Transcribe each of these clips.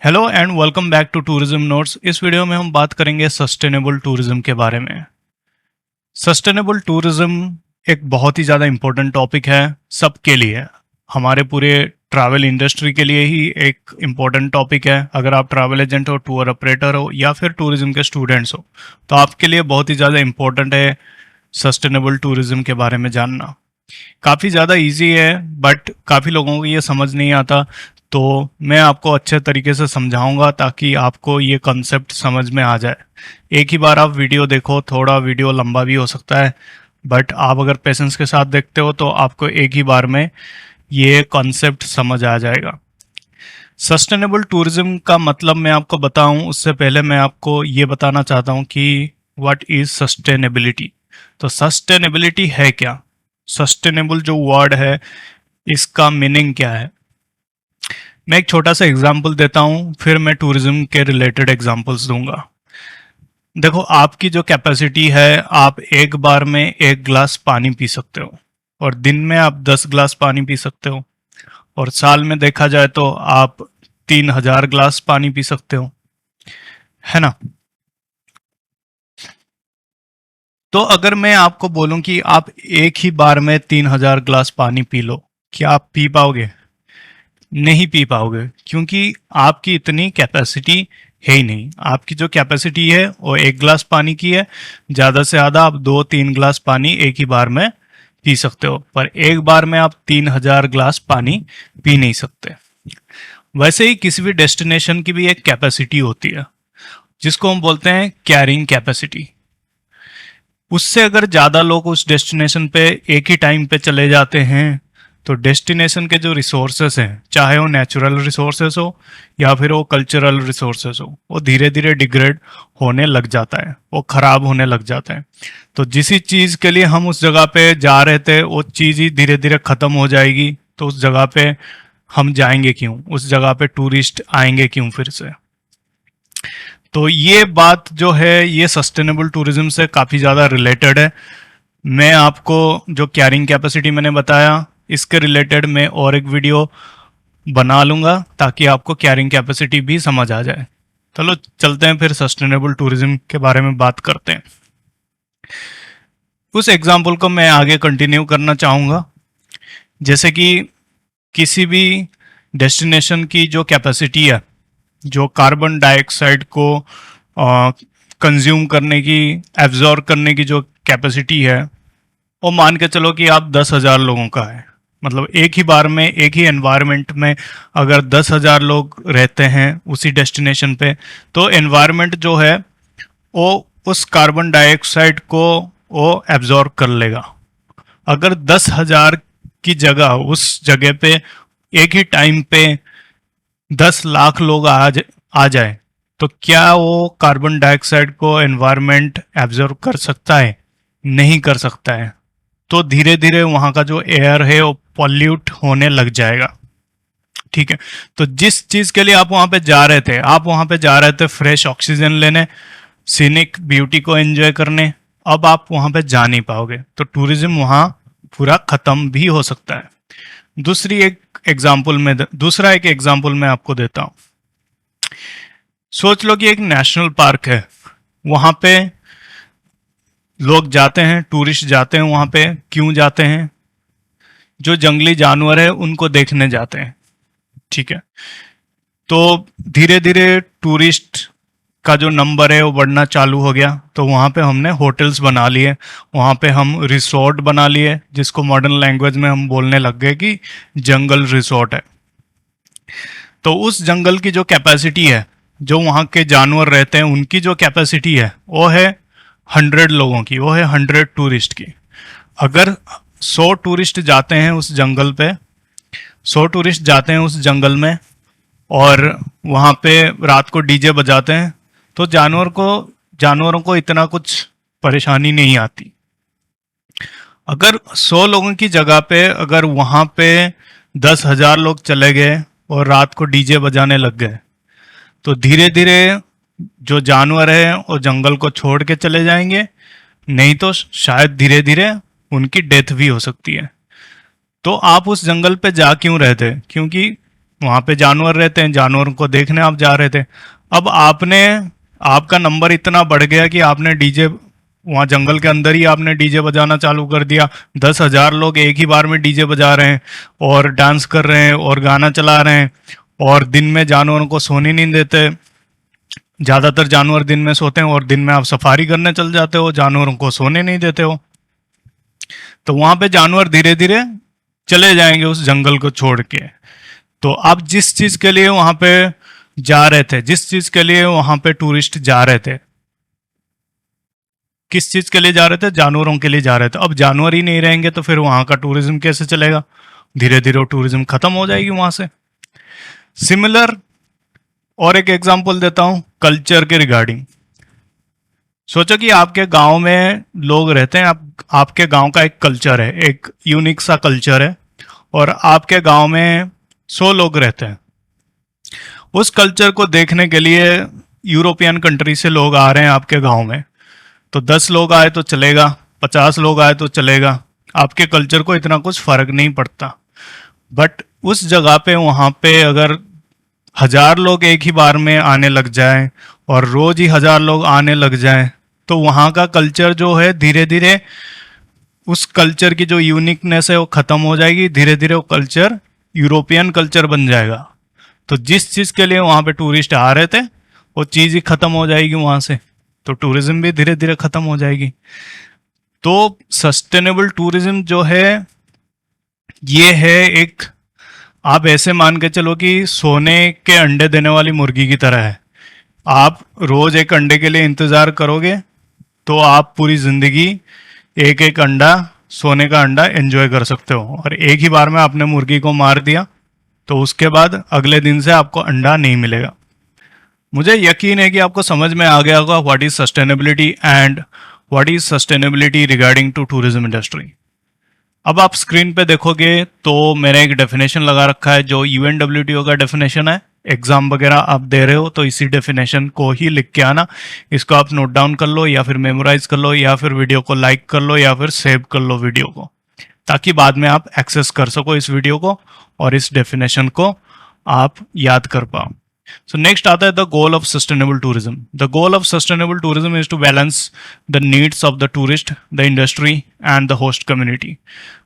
Hello and welcome back to tourism notes. इस video में हम बात करेंगे सस्टेनेबल टूरिज्म के बारे में। सस्टेनेबल टूरिज्म एक बहुत ही ज़्यादा इम्पोर्टेंट टॉपिक है सबके लिए। हमारे पूरे ट्रैवल इंडस्ट्री के लिए ही एक इम्पोर्टेंट टॉपिक है। अगर आप ट्रैवल एजेंट हो, टूर ऑपरेटर हो या फिर टूरिज्म के स्टूडेंट्स हो तो आपके लिए बहुत ही ज़्यादा इम्पोर्टेंट है सस्टेनेबल टूरिज्म के बारे में जानना। काफ़ी ज़्यादा इजी है बट काफ़ी लोगों को ये समझ नहीं आता, तो मैं आपको अच्छे तरीके से समझाऊंगा ताकि आपको ये कॉन्सेप्ट समझ में आ जाए। एक ही बार आप वीडियो देखो, थोड़ा वीडियो लंबा भी हो सकता है बट आप अगर पेशेंस के साथ देखते हो तो आपको एक ही बार में ये कॉन्सेप्ट समझ आ जाएगा। सस्टेनेबल टूरिज्म का मतलब मैं आपको बताऊं उससे पहले मैं आपको ये बताना चाहता हूं कि व्हाट इज सस्टेनेबिलिटी। तो सस्टेनेबिलिटी है क्या? सस्टेनेबल जो वर्ड है इसका मीनिंग क्या है? मैं एक छोटा सा एग्जांपल देता हूं, फिर मैं टूरिज्म के रिलेटेड एग्जांपल्स दूंगा। देखो, आपकी जो कैपेसिटी है, आप एक बार में 1 गिलास पानी पी सकते हो और दिन में आप 10 गिलास पानी पी सकते हो, और साल में देखा जाए तो आप 3000 गिलास पानी पी सकते हो, है ना? तो अगर मैं आपको बोलूं कि आप एक ही बार में 3000 गिलास पानी पी लो, क्या आप पी पाओगे? नहीं पी पाओगे, क्योंकि आपकी इतनी कैपेसिटी है ही नहीं। आपकी जो कैपेसिटी है वो 1 गिलास पानी की है। ज़्यादा से ज़्यादा आप 2-3 गिलास पानी एक ही बार में पी सकते हो, पर एक बार में आप 3000 गिलास पानी पी नहीं सकते। वैसे ही किसी भी डेस्टिनेशन की भी एक कैपेसिटी होती है जिसको हम बोलते हैं कैरिंग कैपेसिटी। उससे अगर ज़्यादा लोग उस डेस्टिनेशन पे एक ही टाइम पे चले जाते हैं तो डेस्टिनेशन के जो रिसोर्सेस हैं, चाहे वो नेचुरल रिसोर्सेस हो या फिर वो कल्चरल रिसोर्सेस हो, वो धीरे धीरे डिग्रेड होने लग जाता है, वो खराब होने लग जाता है। तो जिस चीज़ के लिए हम उस जगह पे जा रहे थे वो चीज़ ही धीरे धीरे ख़त्म हो जाएगी, तो उस जगह पे हम जाएंगे क्यों? उस जगह पे टूरिस्ट आएंगे क्यों फिर से? तो ये बात जो है ये सस्टेनेबल टूरिज्म से काफ़ी ज़्यादा रिलेटेड है। मैं आपको जो कैरिंग कैपेसिटी मैंने बताया इसके रिलेटेड मैं और एक वीडियो बना लूँगा ताकि आपको कैरिंग कैपेसिटी भी समझ आ जाए। चलो चलते हैं, फिर सस्टेनेबल टूरिज्म के बारे में बात करते हैं। उस एग्जाम्पल को मैं आगे कंटिन्यू करना चाहूँगा। जैसे कि किसी भी डेस्टिनेशन की जो कैपेसिटी है, जो कार्बन डाइऑक्साइड को कंज्यूम करने की, एब्जॉर्ब करने की जो कैपेसिटी है, वो मान के चलो कि आप 10,000 लोगों का है। मतलब एक ही बार में एक ही एनवायरनमेंट में अगर 10,000 लोग रहते हैं उसी डेस्टिनेशन पे, तो एनवायरनमेंट जो है वो उस कार्बन डाइऑक्साइड को वो एब्जॉर्ब कर लेगा। अगर 10,000 की जगह उस जगह पे एक ही टाइम पे 10 लाख लोग आ जाए तो क्या वो कार्बन डाइऑक्साइड को एनवायरनमेंट एब्जॉर्ब कर सकता है? नहीं कर सकता है। तो धीरे धीरे वहाँ का जो एयर है वो पॉल्यूट होने लग जाएगा। ठीक है, तो जिस चीज़ के लिए आप वहाँ पे जा रहे थे, आप वहाँ पे जा रहे थे फ्रेश ऑक्सीजन लेने, सीनिक ब्यूटी को एंजॉय करने, अब आप वहाँ पे जा नहीं पाओगे, तो टूरिज्म वहाँ पूरा ख़त्म भी हो सकता है। दूसरा एक एग्जाम्पल मैं आपको देता हूँ। सोच लो कि एक नेशनल पार्क है, वहाँ पे लोग जाते हैं, टूरिस्ट जाते हैं वहाँ पे। क्यों जाते हैं? जो जंगली जानवर है उनको देखने जाते हैं। ठीक है, तो धीरे धीरे टूरिस्ट का जो नंबर है वो बढ़ना चालू हो गया, तो वहाँ पे हमने होटल्स बना लिए, वहाँ पे हम रिसोर्ट बना लिए, जिसको मॉडर्न लैंग्वेज में हम बोलने लग गए कि जंगल रिसोर्ट है। तो उस जंगल की जो कैपेसिटी है, जो वहाँ के जानवर रहते हैं उनकी जो कैपेसिटी है वो है 100 लोगों की, वो है 100 टूरिस्ट की। अगर 100 टूरिस्ट जाते हैं उस जंगल पे, 100 टूरिस्ट जाते हैं उस जंगल में और वहाँ पे रात को डीजे बजाते हैं, तो जानवरों को इतना कुछ परेशानी नहीं आती। अगर 100 लोगों की जगह पे अगर वहाँ पे 10,000 लोग चले गए और रात को डीजे बजाने लग गए, तो धीरे धीरे जो जानवर है वो जंगल को छोड़ के चले जाएंगे, नहीं तो शायद धीरे धीरे उनकी डेथ भी हो सकती है। तो आप उस जंगल पे जा क्यों रहे थे? क्योंकि वहाँ पे जानवर रहते हैं, जानवरों को देखने आप जा रहे थे। अब आपका नंबर इतना बढ़ गया कि आपने डीजे, वहाँ जंगल के अंदर ही आपने डीजे बजाना चालू कर दिया। 10,000 लोग एक ही बार में डीजे बजा रहे हैं और डांस कर रहे हैं और गाना चला रहे हैं, और दिन में जानवरों को सोने नहीं देते। ज़्यादातर जानवर दिन में सोते हैं और दिन में आप सफारी करने चल जाते हो, जानवरों को सोने नहीं देते हो। तो वहाँ पे जानवर धीरे धीरे चले जाएंगे उस जंगल को छोड़ के। तो आप जिस चीज़ के लिए वहाँ पे जा रहे थे, जिस चीज़ के लिए वहाँ पे टूरिस्ट जा रहे थे, किस चीज़ के लिए जा रहे थे? जानवरों के लिए जा रहे थे। अब जानवर ही नहीं रहेंगे तो फिर वहाँ का टूरिज्म कैसे चलेगा? धीरे धीरे वो टूरिज्म खत्म हो जाएगी वहाँ से। सिमिलर और एक एग्जांपल देता हूँ कल्चर के रिगार्डिंग। सोचो कि आपके गांव में लोग रहते हैं, आपके गांव का एक कल्चर है, एक यूनिक सा कल्चर है, और आपके गांव में 100 लोग रहते हैं। उस कल्चर को देखने के लिए यूरोपियन कंट्री से लोग आ रहे हैं आपके गांव में। तो 10 लोग आए तो चलेगा, 50 लोग आए तो चलेगा, आपके कल्चर को इतना कुछ फर्क नहीं पड़ता। बट उस जगह पे, वहाँ पे अगर 1000 लोग एक ही बार में आने लग जाएं और रोज ही 1000 लोग आने लग जाएं, तो वहाँ का कल्चर जो है धीरे धीरे, उस कल्चर की जो यूनिकनेस है वो खत्म हो जाएगी। धीरे धीरे वो कल्चर यूरोपियन कल्चर बन जाएगा। तो जिस चीज़ के लिए वहाँ पे टूरिस्ट आ रहे थे वो चीज़ ही खत्म हो जाएगी वहाँ से, तो टूरिज्म भी धीरे धीरे खत्म हो जाएगी। तो सस्टेनेबल टूरिज्म जो है ये है एक, आप ऐसे मान के चलो कि सोने के अंडे देने वाली मुर्गी की तरह है। आप रोज एक अंडे के लिए इंतजार करोगे तो आप पूरी जिंदगी एक एक अंडा, सोने का अंडा एंजॉय कर सकते हो। और एक ही बार में आपने मुर्गी को मार दिया तो उसके बाद अगले दिन से आपको अंडा नहीं मिलेगा। मुझे यकीन है कि आपको समझ में आ गया होगा what is sustainability and what is sustainability regarding to tourism industry. अब आप स्क्रीन पे देखोगे तो मैंने एक डेफिनेशन लगा रखा है जो UNWTO का डेफिनेशन है। एग्जाम वगैरह आप दे रहे हो तो इसी डेफिनेशन को ही लिख के आना। इसको आप नोट डाउन कर लो या फिर मेमोराइज कर लो या फिर वीडियो को लाइक कर लो या फिर सेव कर लो वीडियो को, ताकि बाद में आप एक्सेस कर सको इस वीडियो को और इस डेफिनेशन को आप याद कर पाओ। So next आता है the goal of sustainable tourism. The goal of sustainable tourism is to balance the needs of the tourist, the industry and the host community.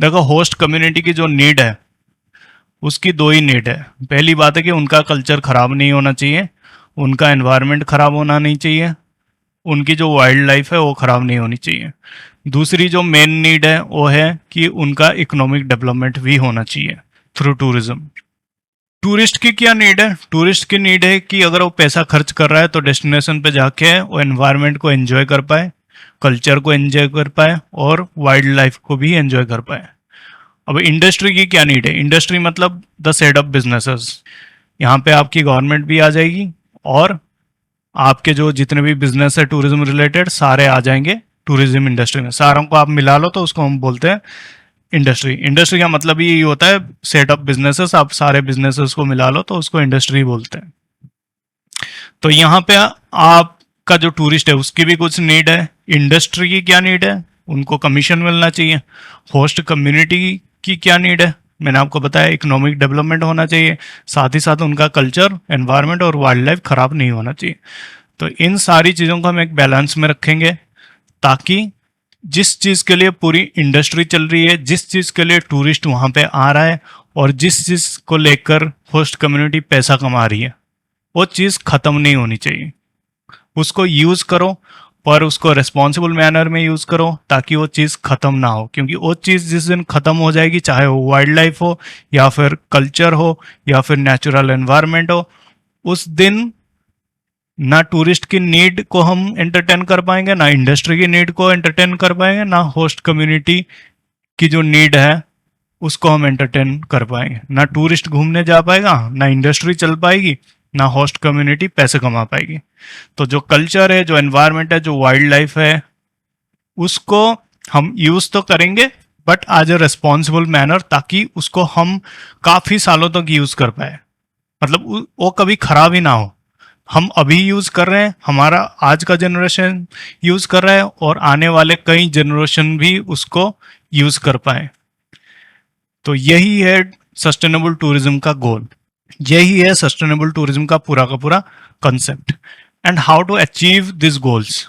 देखो host community की जो नीड है उसकी दो ही नीड है। पहली बात है कि उनका कल्चर खराब नहीं होना चाहिए, उनका एनवायरनमेंट खराब होना नहीं चाहिए, उनकी जो वाइल्ड लाइफ है वो खराब नहीं होनी चाहिए। दूसरी जो मेन नीड है वो है कि उनका इकोनॉमिक डेवलपमेंट भी होना चाहिए थ्रू टूरिज्म। टूरिस्ट की क्या नीड है? टूरिस्ट की नीड है कि अगर वो पैसा खर्च कर रहा है तो डेस्टिनेशन पे जाके वो एनवायरनमेंट को एंजॉय कर पाए, कल्चर को एंजॉय कर पाए और वाइल्ड लाइफ को भी एंजॉय कर पाए। अब इंडस्ट्री की क्या नीड है? इंडस्ट्री मतलब द सेट ऑफ बिजनेसेस। यहाँ पे आपकी गवर्नमेंट भी आ जाएगी और आपके जो जितने भी बिजनेस है टूरिज्म रिलेटेड सारे आ जाएंगे टूरिज्म इंडस्ट्री में। सारों को आप मिला लो तो उसको हम बोलते हैं इंडस्ट्री। इंडस्ट्री का मतलब ये होता है सेट ऑफ बिजनेसेस, आप सारे बिजनेसेस को मिला लो तो उसको इंडस्ट्री बोलते हैं। तो यहाँ पे आपका जो टूरिस्ट है उसकी भी कुछ नीड है। इंडस्ट्री की क्या नीड है? उनको कमीशन मिलना चाहिए। होस्ट कम्युनिटी की क्या नीड है? मैंने आपको बताया इकोनॉमिक डेवलपमेंट होना चाहिए, साथ ही साथ उनका कल्चर, एनवायरनमेंट और वाइल्ड लाइफ खराब नहीं होना चाहिए। तो इन सारी चीज़ों को हम एक बैलेंस में रखेंगे ताकि जिस चीज़ के लिए पूरी इंडस्ट्री चल रही है, जिस चीज़ के लिए टूरिस्ट वहाँ पे आ रहा है और जिस चीज़ को लेकर होस्ट कम्युनिटी पैसा कमा रही है, वो चीज़ ख़त्म नहीं होनी चाहिए। उसको यूज़ करो पर उसको रिस्पॉन्सिबल मैनर में यूज़ करो ताकि वो चीज़ ख़त्म ना हो, क्योंकि वो चीज़ जिस दिन ख़त्म हो जाएगी, चाहे वो वाइल्ड लाइफ हो या फिर कल्चर हो या फिर नेचुरल एनवायरनमेंट हो, उस दिन ना टूरिस्ट की नीड को हम एंटरटेन कर पाएंगे, ना इंडस्ट्री की नीड को एंटरटेन कर पाएंगे, ना होस्ट कम्युनिटी की जो नीड है उसको हम एंटरटेन कर पाएंगे। ना टूरिस्ट घूमने जा पाएगा, ना इंडस्ट्री चल पाएगी, ना होस्ट कम्युनिटी पैसे कमा पाएगी। तो जो कल्चर है, जो एनवायरनमेंट है, जो वाइल्ड लाइफ है, उसको हम यूज तो करेंगे but as a responsible manner, ताकि उसको हम काफी सालों तक यूज कर पाए, मतलब वो कभी खराब ही ना हो। हम अभी यूज कर रहे हैं, हमारा आज का जनरेशन यूज कर रहा है और आने वाले कई जनरेशन भी उसको यूज कर पाए। तो यही है सस्टेनेबल टूरिज्म का गोल। यही है सस्टेनेबल टूरिज्म का पूरा concept. And how to achieve this goals,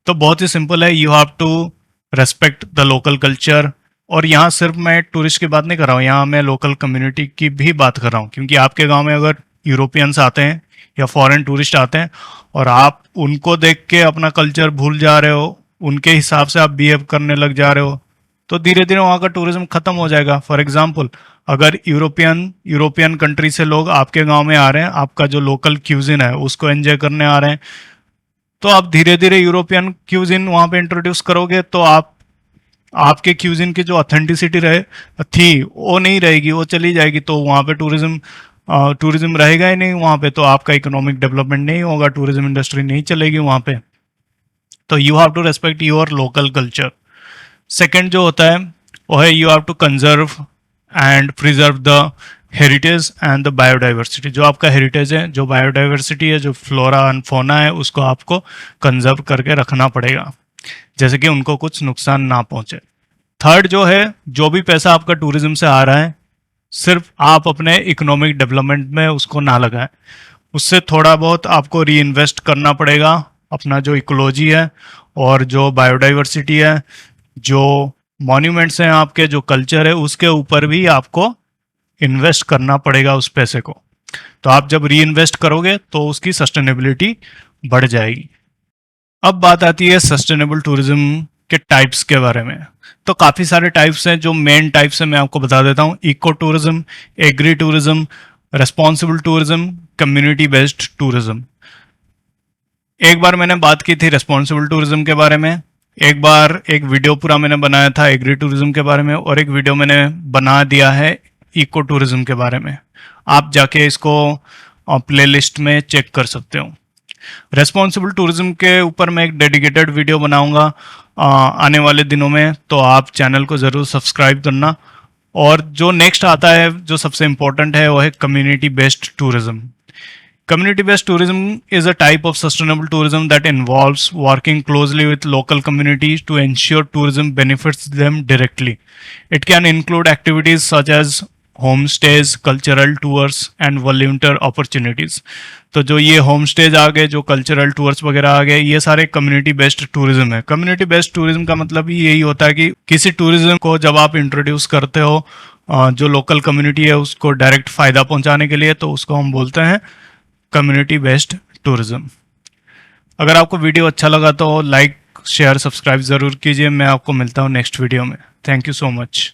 तो बहुत ही सिंपल है। You have to respect the local culture. और यहाँ सिर्फ मैं टूरिस्ट की बात नहीं कर रहा हूँ, यहाँ मैं लोकल कम्युनिटी की भी बात कर रहा हूँ, क्योंकि आपके गांव में अगर यूरोपियंस आते हैं या फॉरेन टूरिस्ट आते हैं और आप उनको देख के अपना कल्चर भूल जा रहे हो, उनके हिसाब से आप बिहेव करने लग जा रहे हो, तो धीरे धीरे वहाँ का टूरिज्म खत्म हो जाएगा। फॉर एग्जाम्पल, अगर यूरोपियन कंट्री से लोग आपके गांव में आ रहे हैं, आपका जो लोकल क्यूजिन है उसको एंजॉय करने आ रहे हैं, तो आप धीरे धीरे यूरोपियन क्यूजिन वहां पे इंट्रोड्यूस करोगे, तो आप आपके क्यूजिन की जो ऑथेंटिसिटी रहे थी वो नहीं रहेगी, वो चली जाएगी। तो वहाँ पे टूरिज्म रहेगा ही नहीं वहाँ पे, तो आपका इकोनॉमिक डेवलपमेंट नहीं होगा, टूरिज्म इंडस्ट्री नहीं चलेगी वहाँ पे। तो you have to respect your local culture. Second जो होता है वो है you have to conserve and preserve the heritage and the biodiversity. जो आपका हेरिटेज है, जो बायोडाइवर्सिटी है, जो फ्लोरा एंड फोना है, उसको आपको कंजर्व करके रखना पड़ेगा, जैसे कि उनको कुछ नुकसान ना पहुंचे। थर्ड जो है, जो भी पैसा आपका टूरिज्म से आ रहा है, सिर्फ आप अपने इकोनॉमिक डेवलपमेंट में उसको ना लगाएं, उससे थोड़ा बहुत आपको री इन्वेस्ट करना पड़ेगा। अपना जो इकोलॉजी है और जो बायोडाइवर्सिटी है, जो मॉन्यूमेंट्स हैं आपके, जो कल्चर है, उसके ऊपर भी आपको इन्वेस्ट करना पड़ेगा उस पैसे को। तो आप जब री इन्वेस्ट करोगे तो उसकी सस्टेनेबिलिटी बढ़ जाएगी। अब बात आती है सस्टेनेबल टूरिज्म के टाइप्स के बारे में। तो काफ़ी सारे टाइप्स हैं, जो मेन टाइप्स हैं मैं आपको बता देता हूँ। Eco tourism, agri tourism, responsible tourism, community based tourism. एक बार मैंने बात की थी रेस्पॉन्सिबल टूरिज्म के बारे में, एक बार एक वीडियो पूरा मैंने बनाया था एग्री टूरिज्म के बारे में, और एक वीडियो मैंने बना दिया है इको टूरिज्म के बारे में। आप जाके इसको प्लेलिस्ट में चेक कर सकते हो। रेस्पॉन्सिबल टूरिज्म के ऊपर मैं एक डेडिकेटेड वीडियो बनाऊंगा आने वाले दिनों में, तो आप चैनल को ज़रूर सब्सक्राइब करना। और जो नेक्स्ट आता है, जो सबसे इम्पोर्टेंट है, वो है community based tourism. Community based tourism is a type of sustainable tourism that involves working closely with local communities to ensure tourism benefits them directly. It can include activities such as homestays, cultural tours and volunteer opportunities. तो जो ये home stage आ गए, जो cultural tours वगैरह आ गए, ये सारे community based tourism है। कम्युनिटी बेस्ड टूरिज्म का मतलब ही यही होता है कि किसी टूरिज्म को जब आप इंट्रोड्यूस करते हो जो लोकल कम्युनिटी है उसको डायरेक्ट फायदा पहुंचाने के लिए, तो उसको हम बोलते हैं कम्युनिटी बेस्ड टूरिज्म। अगर आपको वीडियो अच्छा लगा तो लाइक शेयर सब्सक्राइब ज़रूर कीजिए। मैं आपको मिलता हूँ नेक्स्ट वीडियो में। Thank you so much.